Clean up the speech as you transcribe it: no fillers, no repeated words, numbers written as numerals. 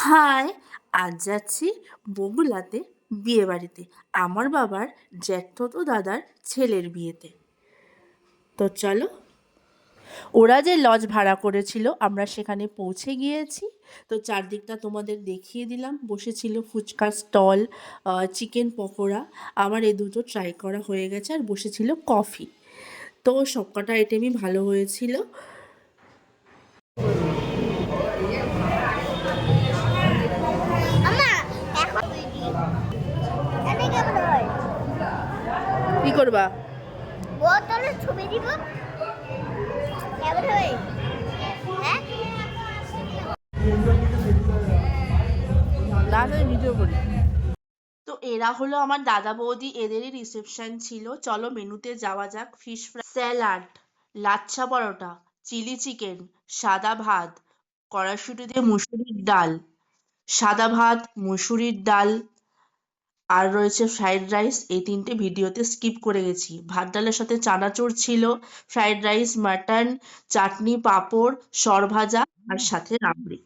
High, আজ যাচ্ছি বগুড়াতে বিয়ে বাড়িতে, আমার বাবার জ্যাঠতো দাদার ছেলের বিয়েতে। তো চলো। ওরা যে লজ ভাড়া করেছিল আমরা সেখানে পৌঁছে গিয়েছি। তো চারদিকটা তোমাদের দেখিয়ে দিলাম। বসেছিল ফুচকার স্টল, চিকেন পকোড়া, আমার এ দুটো ট্রাই করা হয়ে গেছে, আর বসেছিল কফি। তো সবকটা আইটেমই ভালো হয়েছিল। কি করবা? বোতলের ছবি দিব কেমন হয়? হ্যাঁ না না, ভিডিও করি। তো এরা হলো আমার দাদা বৌদি, এদেরই রিসেপশন ছিল। চলো মেনুতে যাওয়া যাক। Fish fry, salad, lachha paratha, chilli chicken, সাদা ভাত, কড়াইশুঁটি দিয়ে মুসুরির ডাল, সাদা ভাত, মুসুরির ডাল, আর রয়েছে ফ্রাইড রাইস। এই তিনটে ভিডিওতে স্কিপ করে গেছি। ভাত ডালের সাথে চানাচুর ছিল, ফ্রাইড রাইস, মাটন, চাটনি, পাঁপড়, সরভাজা, আর সাথে রাবড়ি।